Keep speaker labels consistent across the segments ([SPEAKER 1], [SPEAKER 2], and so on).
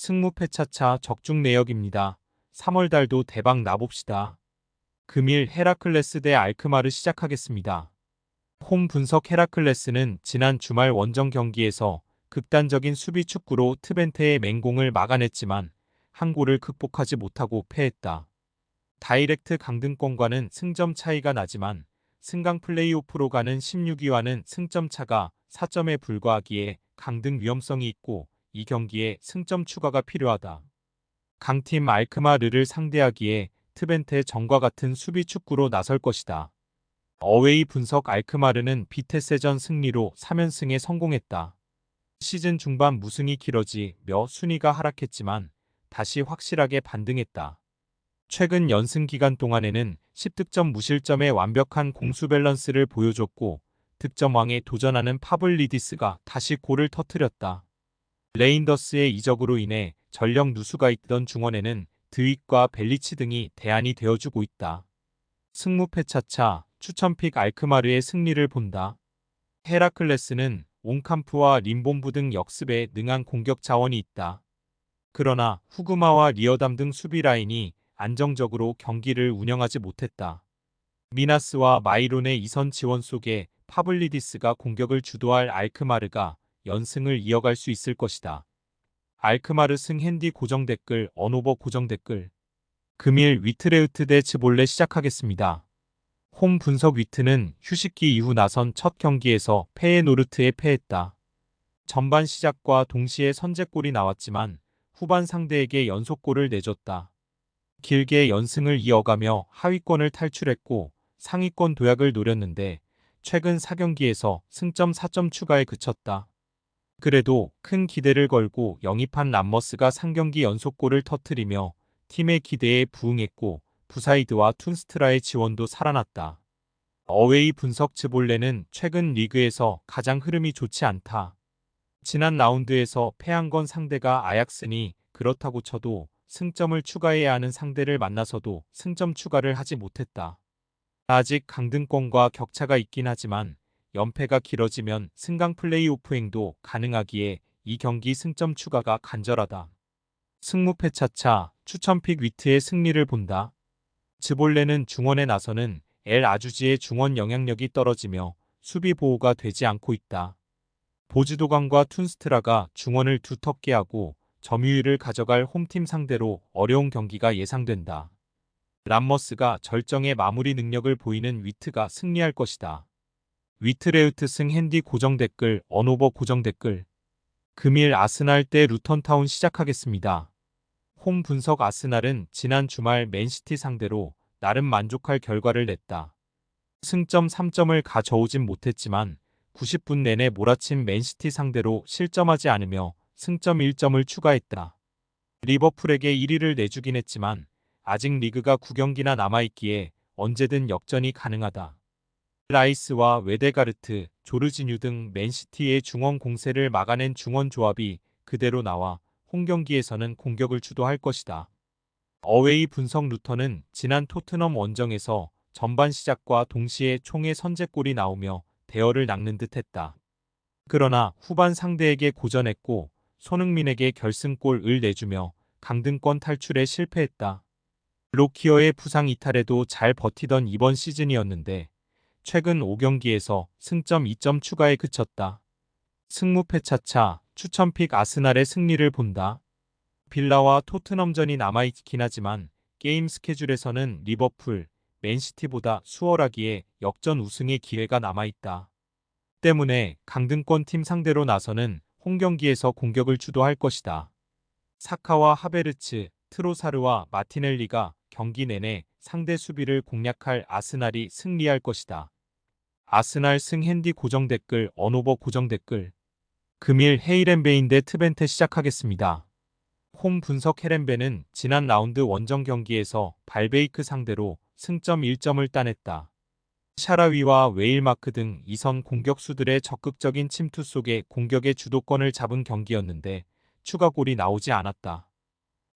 [SPEAKER 1] 승무패차차 적중 내역입니다. 3월달도 대박 나봅시다. 금일 헤라클레스 대 알크마르 시작하겠습니다. 홈 분석 헤라클레스는 지난 주말 원정 경기에서 극단적인 수비 축구로 트벤테의 맹공을 막아냈지만 한 골을 극복하지 못하고 패했다. 다이렉트 강등권과는 승점 차이가 나지만 승강 플레이오프로 가는 16위와는 승점 차가 4점에 불과하기에 강등 위험성이 있고 이 경기에 승점 추가가 필요하다. 강팀 알크마르를 상대하기에 트벤테 전과 같은 수비 축구로 나설 것이다. 어웨이 분석 알크마르는 비테세전 승리로 3연승에 성공했다. 시즌 중반 무승이 길어지며 순위가 하락했지만 다시 확실하게 반등했다. 최근 연승 기간 동안에는 10득점 무실점의 완벽한 공수 밸런스를 보여줬고 득점왕에 도전하는 파블리디스가 다시 골을 터뜨렸다. 레인더스의 이적으로 인해 전력 누수가 있던 중원에는 드윅과 벨리치 등이 대안이 되어주고 있다. 승무패차차 추천픽 알크마르의 승리를 본다. 헤라클레스는 옹캄프와 림본부 등 역습에 능한 공격 자원이 있다. 그러나 후그마와 리어담 등 수비 라인이 안정적으로 경기를 운영하지 못했다. 미나스와 마이론의 이선 지원 속에 파블리디스가 공격을 주도할 알크마르가 연승을 이어갈 수 있을 것이다. 알크마르 승 핸디 고정 댓글 언오버 고정 댓글 금일 위트레흐트 대 츠볼레 시작하겠습니다. 홈 분석 위트는 휴식기 이후 나선 첫 경기에서 페예노르트에 패했다. 전반 시작과 동시에 선제골이 나왔지만 후반 상대에게 연속골을 내줬다. 길게 연승을 이어가며 하위권을 탈출했고 상위권 도약을 노렸는데 최근 4경기에서 승점 4점 추가에 그쳤다. 그래도 큰 기대를 걸고 영입한 람머스가 3경기 연속골을 터뜨리며 팀의 기대에 부응했고 부사이드와 툰스트라의 지원도 살아났다. 어웨이 분석 츠볼레는 최근 리그에서 가장 흐름이 좋지 않다. 지난 라운드에서 패한 건 상대가 아약스니 그렇다고 쳐도 승점을 추가해야 하는 상대를 만나서도 승점 추가를 하지 못했다. 아직 강등권과 격차가 있긴 하지만 연패가 길어지면 승강 플레이오프행도 가능하기에 이 경기 승점 추가가 간절하다. 승무패차차 추천픽 위트의 승리를 본다. 츠볼레는 중원에 나서는 엘 아주지의 중원 영향력이 떨어지며 수비 보호가 되지 않고 있다. 보즈도강과 툰스트라가 중원을 두텁게 하고 점유율을 가져갈 홈팀 상대로 어려운 경기가 예상된다. 람머스가 절정의 마무리 능력을 보이는 위트가 승리할 것이다. 위트레흐트 승 핸디 고정 댓글 언오버 고정 댓글 금일 아스날 대 루턴타운 시작하겠습니다. 홈 분석 아스날은 지난 주말 맨시티 상대로 나름 만족할 결과를 냈다. 승점 3점을 가져오진 못했지만 90분 내내 몰아친 맨시티 상대로 실점하지 않으며 승점 1점을 추가했다. 리버풀에게 1위를 내주긴 했지만 아직 리그가 9경기나 남아있기에 언제든 역전이 가능하다. 라이스와 웨데가르트, 조르지뉴 등 맨시티의 중원 공세를 막아낸 중원 조합이 그대로 나와 홈경기에서는 공격을 주도할 것이다. 어웨이 분석 루턴은 지난 토트넘 원정에서 전반 시작과 동시에 총의 선제골이 나오며 대열을 낚는 듯했다. 그러나 후반 상대에게 고전했고 손흥민에게 결승골을 내주며 강등권 탈출에 실패했다. 로키어의 부상 이탈에도 잘 버티던 이번 시즌이었는데 최근 5경기에서 승점 2점 추가에 그쳤다. 승무패차차 추천픽 아스날의 승리를 본다. 빌라와 토트넘전이 남아있긴 하지만 게임 스케줄에서는 리버풀, 맨시티보다 수월하기에 역전 우승의 기회가 남아있다. 때문에 강등권 팀 상대로 나서는 홈경기에서 공격을 주도할 것이다. 사카와 하베르츠, 트로사르와 마티넬리가 경기 내내 상대 수비를 공략할 아스날이 승리할 것이다. 아스날 승 핸디 고정 댓글 언오버 고정 댓글 금일 헤이렌베인 대 트벤테 시작하겠습니다. 홈 분석 헤렌베는 지난 라운드 원정 경기에서 발베이크 상대로 승점 1점을 따냈다. 샤라위와 웨일마크 등 이선 공격수들의 적극적인 침투 속에 공격의 주도권을 잡은 경기였는데 추가골이 나오지 않았다.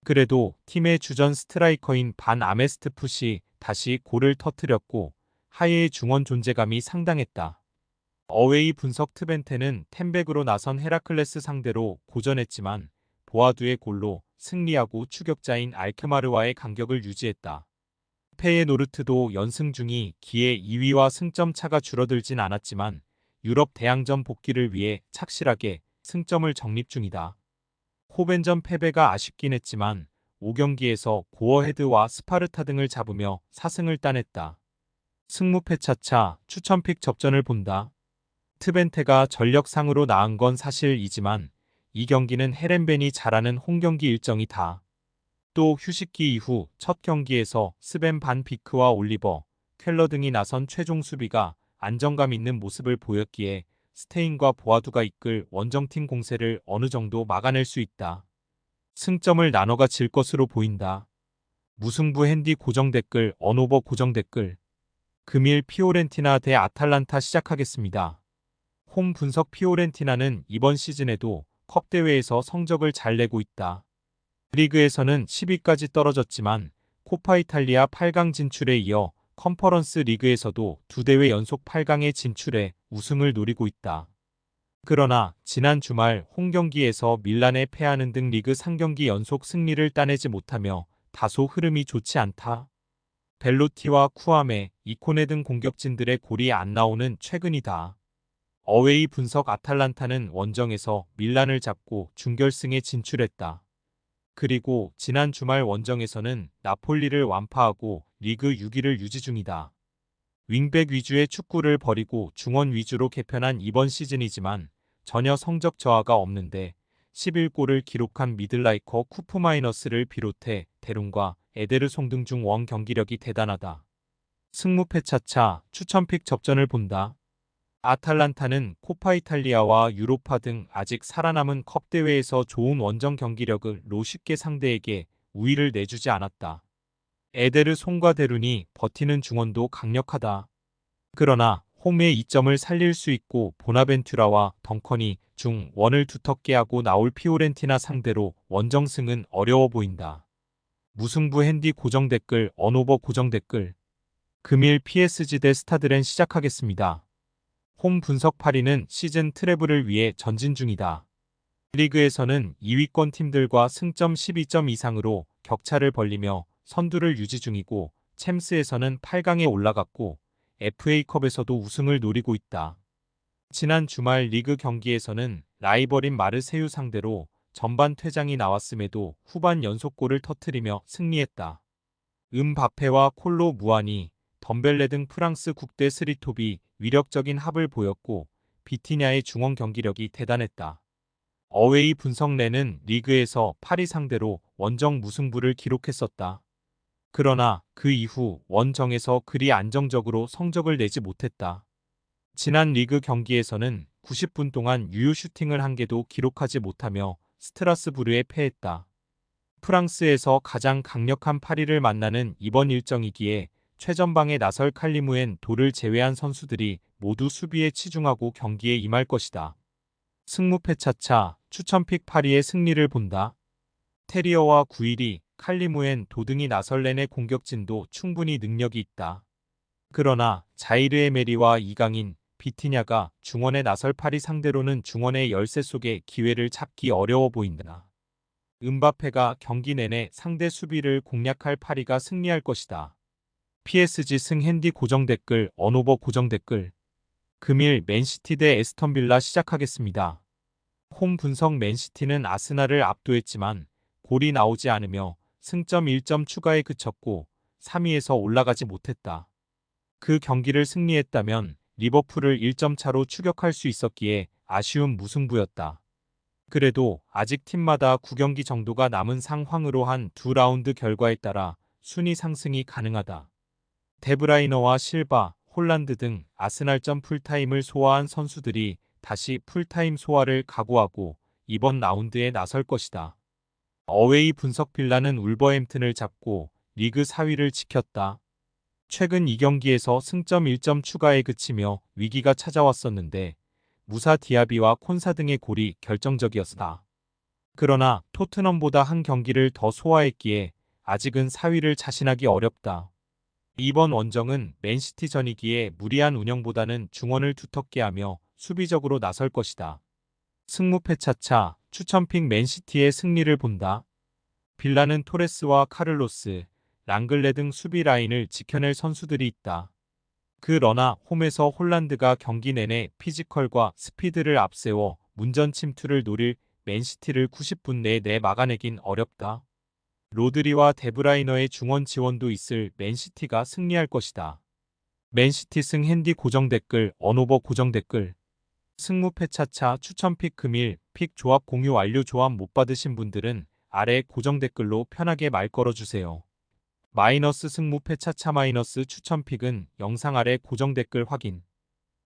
[SPEAKER 1] 그래도 팀의 주전 스트라이커인 반 아메스트풋이 다시 골을 터뜨렸고 하이의 중원 존재감이 상당했다. 어웨이 분석 트벤테는 텐백으로 나선 헤라클레스 상대로 고전했지만 보아두의 골로 승리하고 추격자인 알크마르와의 간격을 유지했다. 페예노르트도 연승 중이기에 2위와 승점 차가 줄어들진 않았지만 유럽 대항전 복귀를 위해 착실하게 승점을 적립 중이다. 호벤전 패배가 아쉽긴 했지만 5경기에서 고어헤드와 스파르타 등을 잡으며 4승을 따냈다. 승무패차차 추천픽 접전을 본다. 트벤테가 전력상으로 나은 건 사실이지만 이 경기는 헤렌벤이 잘하는 홈경기 일정이다. 또 휴식기 이후 첫 경기에서 스벤 반 비크와 올리버 켈러 등이 나선 최종 수비가 안정감 있는 모습을 보였기에 스테인과 보아두가 이끌 원정팀 공세를 어느 정도 막아낼 수 있다. 승점을 나눠가 질 것으로 보인다. 무승부 핸디 고정 댓글 언오버 고정 댓글 금일 피오렌티나 대 아탈란타 시작하겠습니다. 홈 분석 피오렌티나는 이번 시즌에도 컵 대회에서 성적을 잘 내고 있다. 리그에서는 10위까지 떨어졌지만 코파 이탈리아 8강 진출에 이어 컨퍼런스 리그에서도 2대회 연속 8강에 진출해 우승을 노리고 있다. 그러나 지난 주말 홈경기에서 밀란에 패하는 등 리그 3경기 연속 승리를 따내지 못하며 다소 흐름이 좋지 않다. 벨로티와 쿠아메, 이코네 등 공격진들의 골이 안 나오는 최근이다. 어웨이 분석 아탈란타는 원정에서 밀란을 잡고 준결승에 진출했다. 그리고 지난 주말 원정에서는 나폴리를 완파하고 리그 6위를 유지 중이다. 윙백 위주의 축구를 벌이고 중원 위주로 개편한 이번 시즌이지만 전혀 성적 저하가 없는데 11골을 기록한 미들라이커 쿠프마이너스를 비롯해 데룬과 에데르송 등 중 원 경기력이 대단하다. 승무패차차 추천픽 접전을 본다. 아탈란타는 코파 이탈리아와 유로파 등 아직 살아남은 컵 대회에서 좋은 원정 경기력으로 쉽게 상대에게 우위를 내주지 않았다. 에데르송과 데룬이 버티는 중원도 강력하다. 그러나 홈의 이점을 살릴 수 있고 보나벤투라와 덩컨이 중원을 두텁게 하고 나올 피오렌티나 상대로 원정승은 어려워 보인다. 무승부 핸디 고정 댓글 언오버 고정 댓글 금일 PSG 대 스타드렌 시작하겠습니다. 홈 분석 파리는 시즌 트래블을 위해 전진 중이다. 리그에서는 2위권 팀들과 승점 12점 이상으로 격차를 벌리며 선두를 유지 중이고 챔스에서는 8강에 올라갔고 FA컵에서도 우승을 노리고 있다. 지난 주말 리그 경기에서는 라이벌인 마르세유 상대로 전반 퇴장이 나왔음에도 후반 연속골을 터뜨리며 승리했다. 음바페와 콜로 무아니, 덤벨레 등 프랑스 국대 스리톱이 위력적인 합을 보였고 비티냐의 중원 경기력이 대단했다. 어웨이 분석내는 리그에서 파리 상대로 원정 무승부를 기록했었다. 그러나 그 이후 원정에서 그리 안정적으로 성적을 내지 못했다. 지난 리그 경기에서는 90분 동안 유효 슈팅을 한 개도 기록하지 못하며 스트라스부르에 패했다. 프랑스에서 가장 강력한 파리를 만나는 이번 일정이기에 최전방에 나설 칼리무엔 도를 제외한 선수들이 모두 수비에 치중하고 경기에 임할 것이다. 승무패차차 추천픽 파리의 승리를 본다. 테리어와 구일이 칼리무엔 도등이 나설렌의 공격진도 충분히 능력이 있다. 그러나 자이르 에메리와 이강인, 비티냐가 중원에 나설 파리 상대로는 중원의 열세 속에 기회를 잡기 어려워 보인다. 음바페가 경기 내내 상대 수비를 공략할 파리가 승리할 것이다. PSG 승 핸디 고정 댓글 언오버 고정 댓글 금일 맨시티 대 에스턴빌라 시작하겠습니다. 홈 분석 맨시티는 아스날을 압도했지만 골이 나오지 않으며 승점 1점 추가에 그쳤고 3위에서 올라가지 못했다. 그 경기를 승리했다면 리버풀을 1점 차로 추격할 수 있었기에 아쉬운 무승부였다. 그래도 아직 팀마다 9경기 정도가 남은 상황으로 한 두 라운드 결과에 따라 순위 상승이 가능하다. 데브라이너와 실바, 홀란드 등 아스날전 풀타임을 소화한 선수들이 다시 풀타임 소화를 각오하고 이번 라운드에 나설 것이다. 어웨이 분석 빌라는 울버햄튼을 잡고 리그 4위를 지켰다. 최근 2경기에서 승점 1점 추가에 그치며 위기가 찾아왔었는데 무사 디아비와 콘사 등의 골이 결정적이었다. 그러나 토트넘보다 한 경기를 더 소화했기에 아직은 4위를 자신하기 어렵다. 이번 원정은 맨시티전이기에 무리한 운영보다는 중원을 두텁게 하며 수비적으로 나설 것이다. 승무패차차 추천픽 맨시티의 승리를 본다. 빌라는 토레스와 카를로스, 랑글레 등 수비 라인을 지켜낼 선수들이 있다. 그러나 홈에서 홀란드가 경기 내내 피지컬과 스피드를 앞세워 문전 침투를 노릴 맨시티를 90분 내에 막아내긴 어렵다. 로드리와 데브라이너의 중원 지원도 있을 맨시티가 승리할 것이다. 맨시티 승 핸디 고정 댓글, 언오버 고정 댓글. 승무패 차차 추천픽 금일 픽 조합 공유 완료. 조합 못 받으신 분들은 아래 고정 댓글로 편하게 말 걸어주세요. 마이너스 승무패 차차 마이너스 추천픽은 영상 아래 고정 댓글 확인.